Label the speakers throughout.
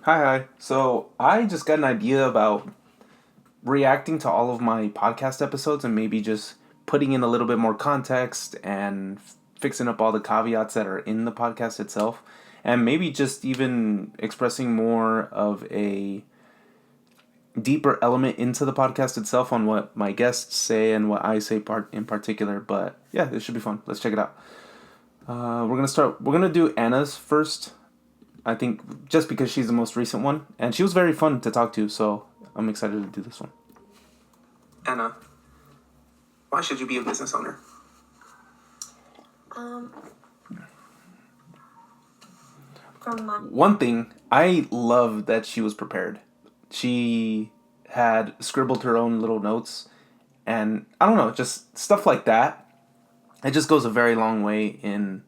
Speaker 1: Hi. So I just got an idea about reacting to all of my podcast episodes and maybe just putting in a little bit more context and fixing up all the caveats that are in the podcast itself. And maybe just even expressing more of a deeper element into the podcast itself on what my guests say and what I say part in particular. But yeah, this should be fun. Let's check it out. We're gonna start. We're gonna do Anna's first. I think just because she's the most recent one, and she was very fun to talk to, so I'm excited to do this one. Anna, why should you be a business owner?
Speaker 2: Um, from my
Speaker 1: One thing, I love that she was prepared. She had scribbled her own little notes, and I don't know, just stuff like that. It just goes a very long way in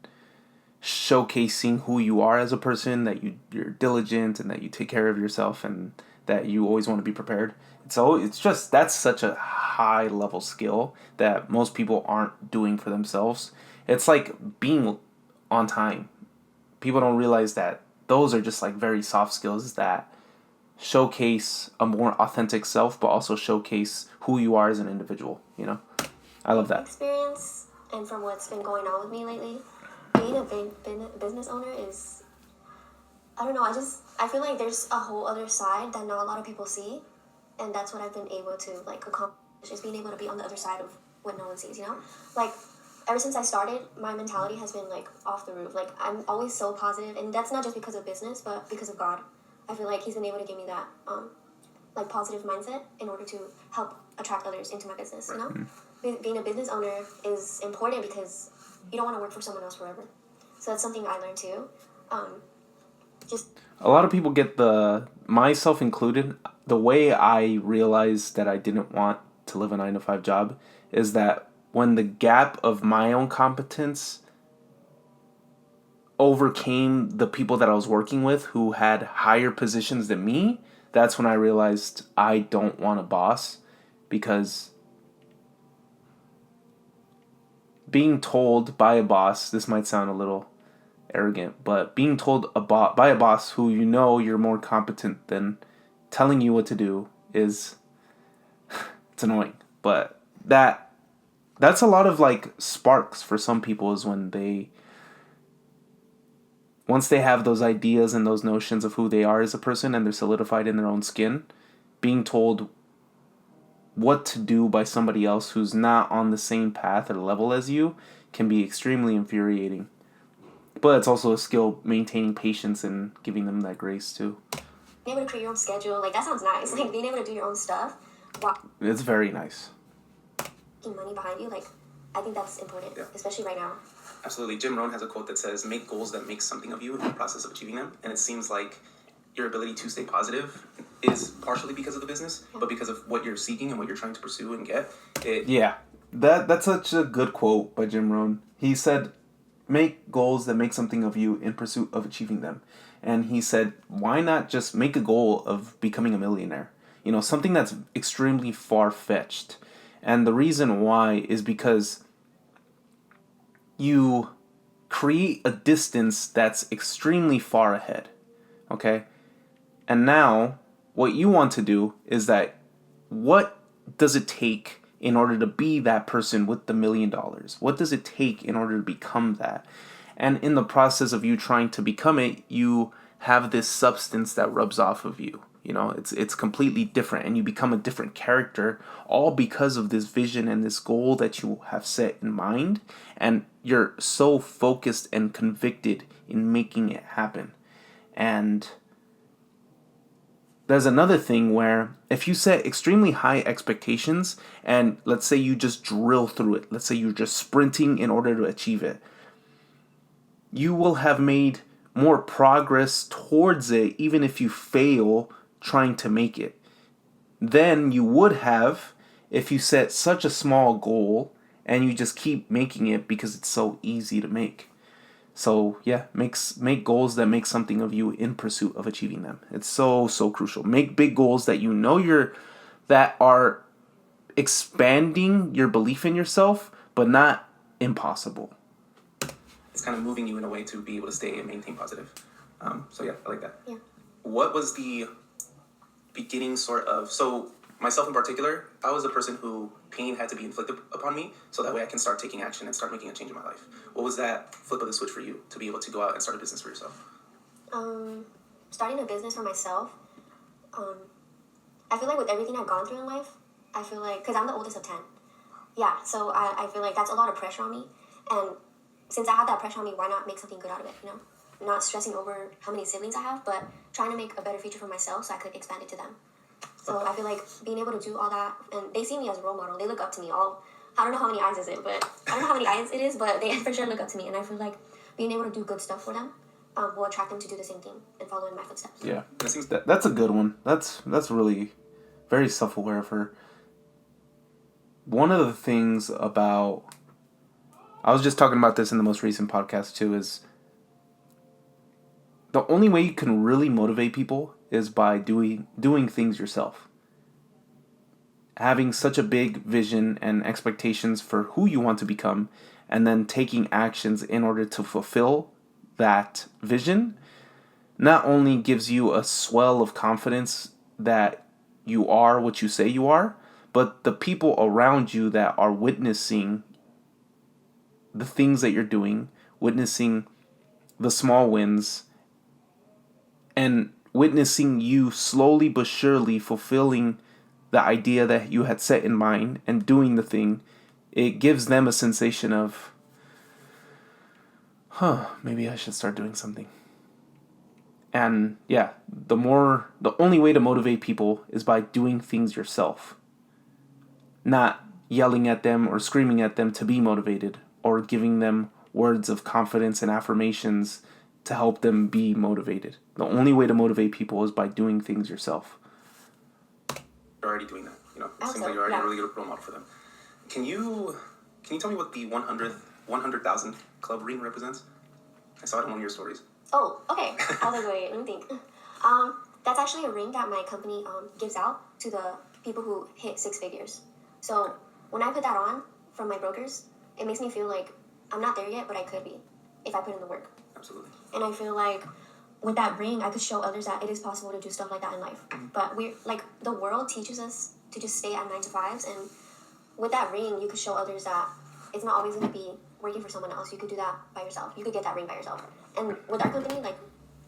Speaker 1: showcasing who you are as a person, that you're diligent and that you take care of yourself and that you always want to be prepared. It's just that's such a high level skill that most people aren't doing for themselves. It's like being on time. People don't realize that those are just like very soft skills that showcase a more authentic self but also showcase who you are as an individual. I love that.
Speaker 2: experience and from what's been going on with me lately, being a business owner is, I don't know, I feel like there's a whole other side that not a lot of people see, and that's what I've been able to like accomplish, is being able to be on the other side of what no one sees, you know? Like, ever since I started, my mentality has been like off the roof. Like, I'm always so positive, and that's not just because of business, but because of God. I feel like He's been able to give me that like positive mindset in order to help attract others into my business. You know, being a business owner is important because you don't want to work for someone else forever. So that's something I learned too. Just
Speaker 1: A lot of people get myself included, the way I realized that I didn't want to live a 9 to 5 job is that when the gap of my own competence overcame the people that I was working with who had higher positions than me, that's when I realized I don't want a boss, because being told by a boss, this might sound a little arrogant, but being told by a boss who you know you're more competent than telling you what to do is it's annoying. But that's a lot of like sparks for some people, is when they once they have those ideas and those notions of who they are as a person and they're solidified in their own skin, being told what to do by somebody else who's not on the same path or level as you can be extremely infuriating. But it's also a skill, maintaining patience and giving them that grace too.
Speaker 2: being able to create your own schedule, like that sounds nice. Like being able to do your own stuff while
Speaker 1: It's very nice.
Speaker 2: making money behind you, like I think that's important,
Speaker 3: Yeah.
Speaker 2: especially right now.
Speaker 3: Absolutely. Jim Rohn has a quote that says, make goals that make something of you in the process of achieving them. And it seems like your ability to stay positive is partially because of the business, but because of what you're seeking and what you're trying to pursue and get.
Speaker 1: Yeah, that's such a good quote by Jim Rohn. He said, "Make goals that make something of you in pursuit of achieving them." And he said, "Why not just make a goal of becoming a millionaire? Something that's extremely far fetched." And the reason why is because you create a distance that's extremely far ahead. Okay? And now, what you want to do is that, what does it take in order to be that person with the $1 million? What does it take in order to become that? And in the process of you trying to become it, you have this substance that rubs off of you. It's completely different, and you become a different character, all because of this vision and this goal that you have set in mind, and you're so focused and convicted in making it happen. And there's another thing where if you set extremely high expectations and let's say you just drill through it, let's say you're just sprinting in order to achieve it, you will have made more progress towards it even if you fail trying to make it than you would have if you set such a small goal and you just keep making it because it's so easy to make. So yeah, make goals that make something of you in pursuit of achieving them. It's so crucial. Make big goals that are expanding your belief in yourself, but not impossible.
Speaker 3: It's kind of moving you in a way to be able to stay and maintain positive. So yeah, I like that.
Speaker 2: Yeah.
Speaker 3: what was the beginning sort of, so myself in particular, I was a person who pain had to be inflicted upon me so that way I can start taking action and start making a change in my life. What was that flip of the switch for you to be able to go out and start a business for yourself?
Speaker 2: Starting a business for myself, I feel like with everything I've gone through in life, I feel like, because I'm the oldest of 10. Yeah, so I feel like that's a lot of pressure on me. And since I have that pressure on me, why not make something good out of it, you know? Not stressing over how many siblings I have, but trying to make a better future for myself so I could expand it to them. So I feel like being able to do all that, and they see me as a role model. They look up to me. I don't know how many eyes is it, but I don't know how many eyes it is, but they for sure look up to me. And I feel like being able to do good stuff for them will attract them to do the same thing and follow in my footsteps.
Speaker 1: Yeah, that's a good one. That's really very self-aware of her. One of the things about, I was just talking about this in the most recent podcast too, is the only way you can really motivate people is by doing things yourself. Having such a big vision and expectations for who you want to become, and then taking actions in order to fulfill that vision, not only gives you a swell of confidence that you are what you say you are, but the people around you that are witnessing the things that you're doing, witnessing the small wins, and witnessing you slowly but surely fulfilling the idea that you had set in mind and doing the thing, it gives them a sensation of, maybe I should start doing something. And yeah, the only way to motivate people is by doing things yourself. Not yelling at them or screaming at them to be motivated, or giving them words of confidence and affirmations to help them be motivated. The only way to motivate people is by doing things yourself.
Speaker 3: You're already doing that. You know, it seems like you're already a really good role model for them. Can you tell me what the 100,000 Club ring represents? I saw it in one of your stories.
Speaker 2: Oh, okay. Wait, let me think. That's actually a ring that my company gives out to the people who hit 6 figures. So when I put that on from my brokers, it makes me feel like I'm not there yet, but I could be if I put in the work.
Speaker 3: Absolutely.
Speaker 2: And I feel like with that ring, I could show others that it is possible to do stuff like that in life. But we're like, the world teaches us to just stay at 9 to 5s, and with that ring, you could show others that it's not always going to be working for someone else. You could do that by yourself. You could get that ring by yourself. And with our company, like,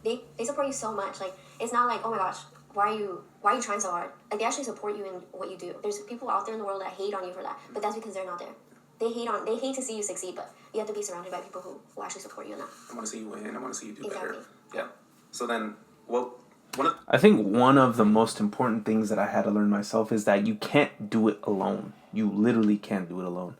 Speaker 2: they support you so much. Like, it's not like, oh my gosh, why are you trying so hard? Like, they actually support you in what you do. There's people out there in the world that hate on you for that, but that's because they're not there. They hate to see you succeed, but you have to be surrounded by people who actually support you in that.
Speaker 3: I want to see you win. I want to see you do
Speaker 2: Exactly.
Speaker 3: better. Yeah. So then,
Speaker 1: I think one of the most important things that I had to learn myself is that you can't do it alone. You literally can't do it alone.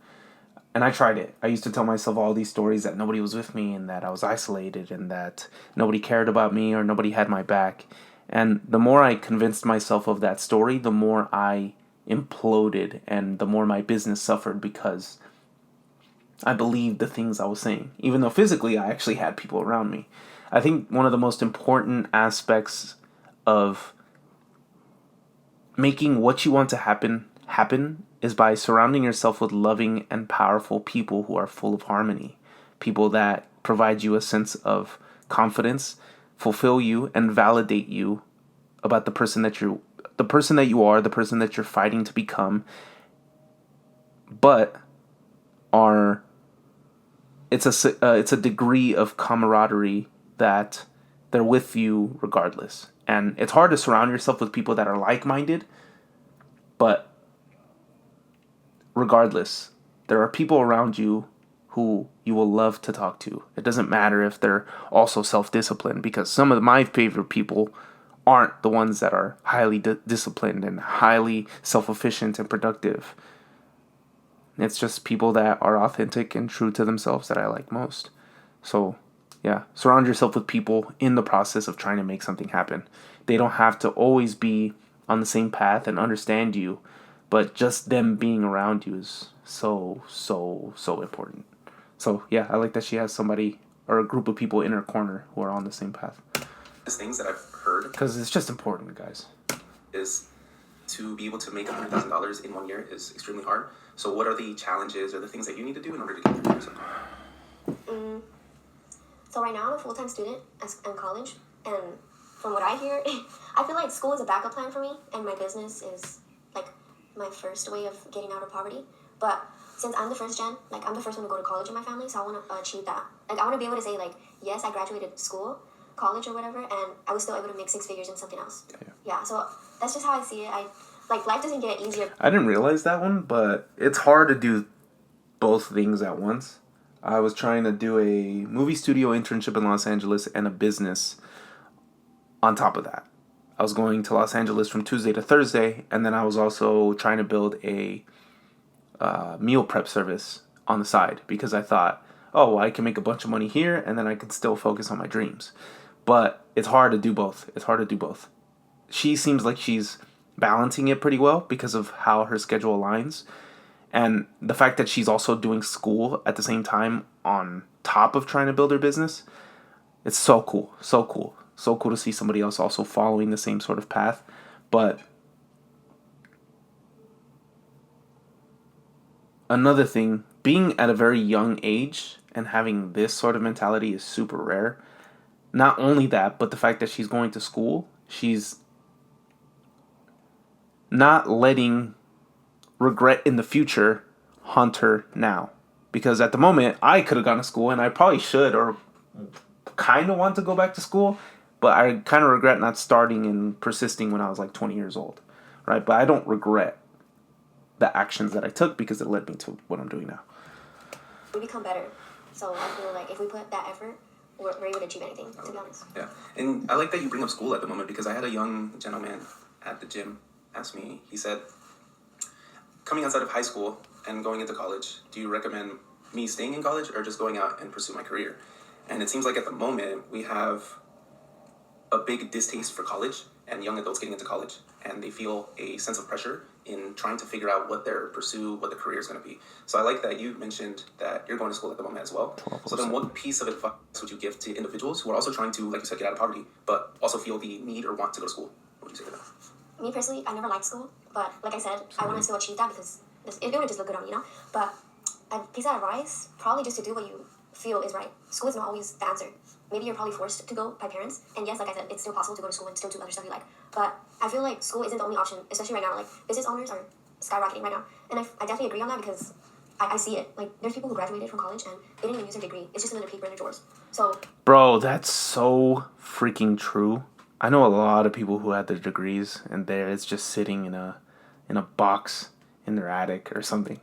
Speaker 1: And I tried it. I used to tell myself all these stories that nobody was with me and that I was isolated and that nobody cared about me or nobody had my back. And the more I convinced myself of that story, the more I imploded and the more my business suffered, because I believed the things I was saying, even though physically I actually had people around me. I think one of the most important aspects of making what you want to happen is by surrounding yourself with loving and powerful people who are full of harmony. People that provide you a sense of confidence, fulfill you, and validate you about the person that you are, the person that you're fighting to become, but it's a degree of camaraderie that they're with you regardless. And it's hard to surround yourself with people that are like-minded, but regardless, there are people around you who you will love to talk to. It doesn't matter if they're also self-disciplined, because some of my favorite people aren't the ones that are highly disciplined and highly self-efficient and productive. It's just people that are authentic and true to themselves that I like most. So, yeah, surround yourself with people in the process of trying to make something happen. They don't have to always be on the same path and understand you, but just them being around you is so, so, so important. So, yeah, I like that she has somebody or a group of people in her corner who are on the same path.
Speaker 3: Things that I've heard,
Speaker 1: because it's just important, guys,
Speaker 3: is to be able to make $100,000 in 1 year is extremely hard. So what are the challenges or the things that you need to do in order to get there yourself?
Speaker 2: So right now I'm a full-time student in college, and from what I hear, I feel like school is a backup plan for me, and my business is like my first way of getting out of poverty. But since I'm the first gen, like I'm the first one to go to college in my family, so I want to achieve that. Like I want to be able to say like, yes, I graduated school, college or whatever, and I was still able to make six figures in something else. Yeah, so that's just how I see it. I like life doesn't get easier.
Speaker 1: I didn't realize that one, but it's hard to do both things at once. I was trying to do a movie studio internship in Los Angeles and a business on top of that. I was going to Los Angeles from Tuesday to Thursday, and then I was also trying to build a meal prep service on the side because I thought, oh, well, I can make a bunch of money here, and then I can still focus on my dreams. But it's hard to do both. It's hard to do both. She seems like she's balancing it pretty well because of how her schedule aligns. And the fact that she's also doing school at the same time on top of trying to build her business, it's so cool. So cool. So cool to see somebody else also following the same sort of path. But another thing, being at a very young age and having this sort of mentality is super rare. Not only that, but the fact that she's going to school, she's not letting regret in the future haunt her now. Because at the moment, I could have gone to school, and I probably should or kind of want to go back to school, but I kind of regret not starting and persisting when I was like 20 years old, right? But I don't regret the actions that I took because it led me to what I'm doing now.
Speaker 2: We become better. So I feel like if we put that effort, we're able to achieve anything, to be honest.
Speaker 3: Yeah, and I like that you bring up school at the moment because I had a young gentleman at the gym ask me, he said, coming outside of high school and going into college, do you recommend me staying in college or just going out and pursue my career? And it seems like at the moment we have a big distaste for college and young adults getting into college, and they feel a sense of pressure in trying to figure out what their career is going to be. So I like that you mentioned that you're going to school at the moment as well. 12%. So then what piece of advice would you give to individuals who are also trying to, like you said, get out of poverty, but also feel the need or want to go to school? What would you say to them?
Speaker 2: Me personally, I never liked school, but like I said, I want to still achieve that because it would just look good on me, you know? But a piece of advice, probably just to do what you feel is right. School is not always the answer. Maybe you're probably forced to go by parents, and yes, like I said, it's still possible to go to school and still do other stuff you like. But I feel like school isn't the only option, especially right now. Like, business owners are skyrocketing right now, and I definitely agree on that because I see it. Like, there's people who graduated from college and they didn't even use their degree. It's just another paper in their drawers. So,
Speaker 1: bro, that's so freaking true. I know a lot of people who had their degrees and it's just sitting in a box in their attic or something.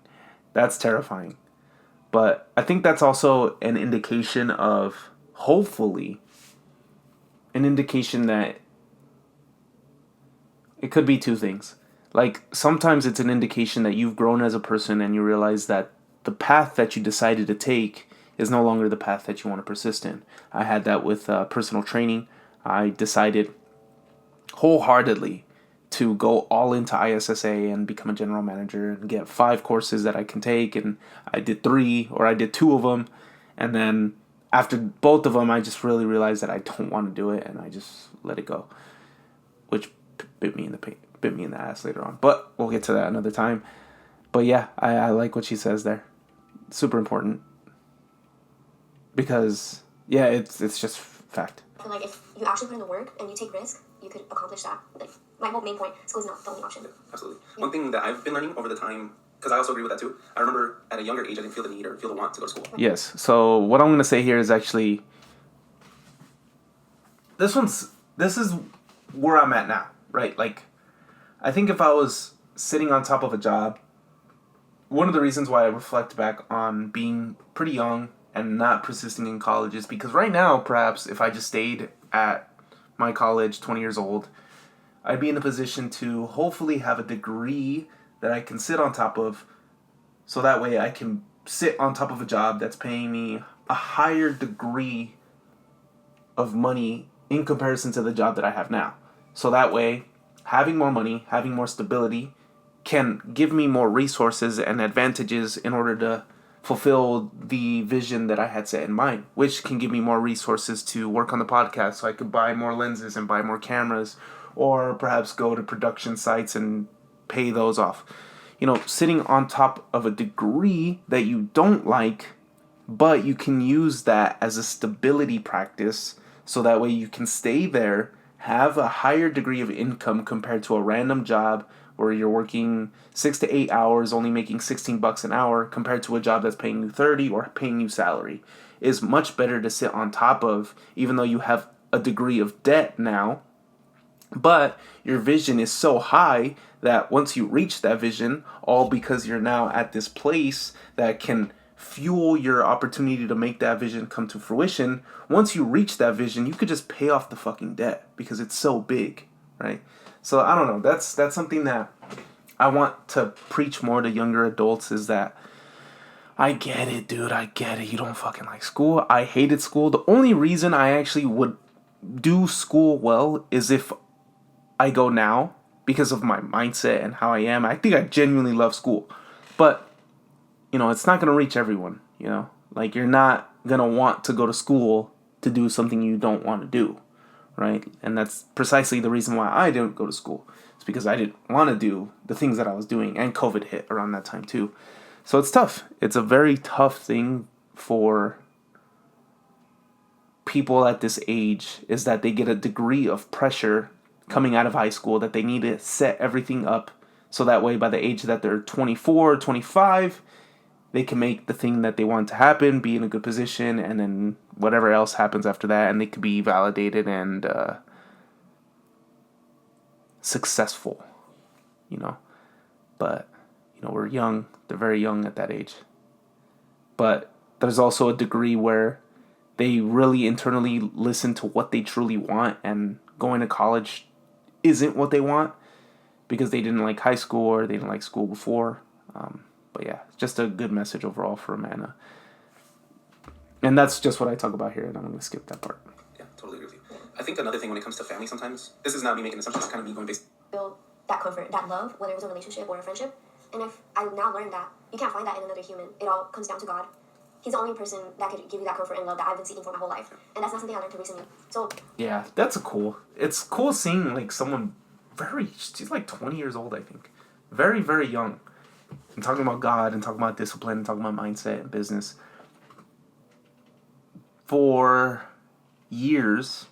Speaker 1: That's terrifying. But I think that's also an indication of, hopefully, an indication that it could be two things. Like, sometimes it's an indication that you've grown as a person and you realize that the path that you decided to take is no longer the path that you want to persist in. I had that with personal training. I decided wholeheartedly to go all into ISSA and become a general manager and get 5 courses that I can take, and I did 3 or I did 2 of them, and then after both of them I just really realized that I don't want to do it and I just let it go, which bit me in the ass later on, but we'll get to that another time. But yeah, I like what she says there. Super important because yeah, it's just fact.
Speaker 2: I feel like if you actually put in the work and you take risk, you could accomplish that. Like, my whole main point, school is not the only option.
Speaker 3: Absolutely. Yeah. One thing that I've been learning over the time, because I also agree with that too, I remember at a younger age I didn't feel the need or feel the want to go to school.
Speaker 1: Yes, so what I'm going to say here is actually, this is where I'm at now, right? Like, I think if I was sitting on top of a job, one of the reasons why I reflect back on being pretty young and not persisting in college is because right now, perhaps, if I just stayed at my college, 20 years old, I'd be in a position to hopefully have a degree that I can sit on top of, so that way I can sit on top of a job that's paying me a higher degree of money in comparison to the job that I have now. So that way, having more money, having more stability, can give me more resources and advantages in order to fulfill the vision that I had set in mind, which can give me more resources to work on the podcast so I could buy more lenses and buy more cameras, or perhaps go to production sites and pay those off. You know, sitting on top of a degree that you don't like, but you can use that as a stability practice so that way you can stay there, have a higher degree of income compared to a random job where you're working 6 to 8 hours, only making $16 an hour, compared to a job that's paying you 30 or paying you salary, is much better to sit on top of, even though you have a degree of debt now. But your vision is so high that once you reach that vision, all because you're now at this place that can fuel your opportunity to make that vision come to fruition, once you reach that vision, you could just pay off the fucking debt because it's so big, right? So I don't know. That's something that I want to preach more to younger adults, is that I get it, dude. I get it. You don't fucking like school. I hated school. The only reason I actually would do school well is if I go now, because of my mindset and how I am. I think I genuinely love school. But, it's not going to reach everyone, Like, you're not going to want to go to school to do something you don't want to do, right? And that's precisely the reason why I didn't go to school. It's because I didn't want to do the things that I was doing, and COVID hit around that time too. So it's tough. It's a very tough thing for people at this age, is that they get a degree of pressure coming out of high school that they need to set everything up so that way by the age that they're 24 or 25, they can make the thing that they want to happen, be in a good position, and then whatever else happens after that, and they could be validated and successful, But, we're young. They're very young at that age. But there's also a degree where they really internally listen to what they truly want, and going to college isn't what they want because they didn't like high school or they didn't like school before. But yeah, it's just a good message overall for Amanda. And that's just what I talk about here, and I'm going to skip that part.
Speaker 3: Yeah, totally agree with you. I think another thing when it comes to family sometimes, this is not me making assumptions, it's kind of me going based.
Speaker 2: Build that comfort, that love, whether it was a relationship or a friendship. And if I now learned that you can't find that in another human, it all comes down to God. He's the only person that could give you that comfort and love that I've been seeking for my whole life. And that's not something I learned recently. So
Speaker 1: yeah, that's it's cool seeing like someone she's like 20 years old, I think. Very, very young. And talking about God and talking about discipline and talking about mindset and business. For years,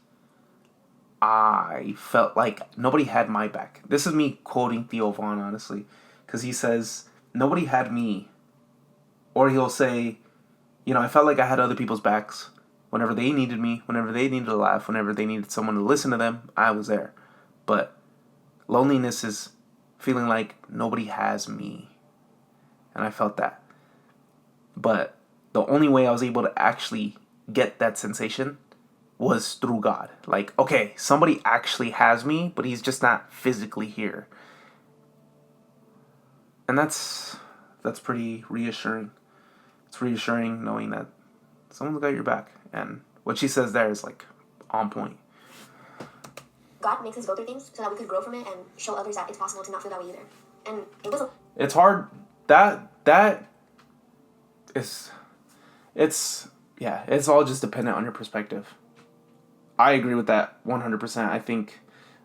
Speaker 1: I felt like nobody had my back. This is me quoting Theo Vaughn, honestly. Because he says, nobody had me. Or he'll say, I felt like I had other people's backs. Whenever they needed me, whenever they needed a laugh, whenever they needed someone to listen to them, I was there. But loneliness is feeling like nobody has me. And I felt that. But the only way I was able to actually get that sensation was through God. Like, okay, somebody actually has me, but he's just not physically here. And that's pretty reassuring. It's reassuring knowing that someone's got your back. And what she says there is like on point.
Speaker 2: God makes us go through things so that we could grow from it and show others that it's possible to not feel that way either. And it was
Speaker 1: It's hard. That is, it's all just dependent on your perspective. I agree with that 100%. I think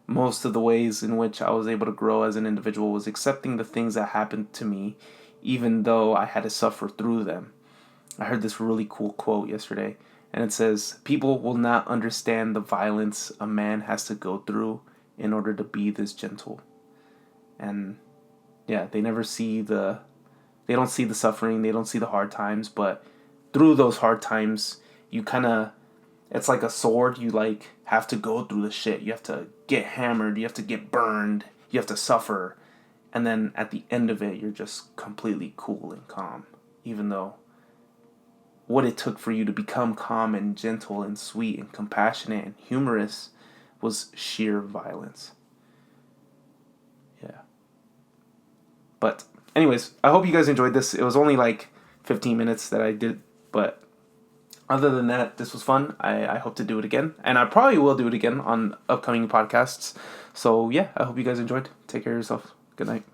Speaker 1: most of the ways in which I was able to grow as an individual was accepting the things that happened to me, even though I had to suffer through them. I heard this really cool quote yesterday, and it says, "People will not understand the violence a man has to go through in order to be this gentle." And yeah, they don't see the suffering, they don't see the hard times, but through those hard times, it's like a sword, you like have to go through the shit. You have to get hammered, you have to get burned, you have to suffer. And then at the end of it, you're just completely cool and calm. Even though what it took for you to become calm and gentle and sweet and compassionate and humorous was sheer violence. Yeah. But anyways, I hope you guys enjoyed this. It was only like 15 minutes that I did, but other than that, this was fun. I hope to do it again. And I probably will do it again on upcoming podcasts. So yeah, I hope you guys enjoyed. Take care of yourself. Good night.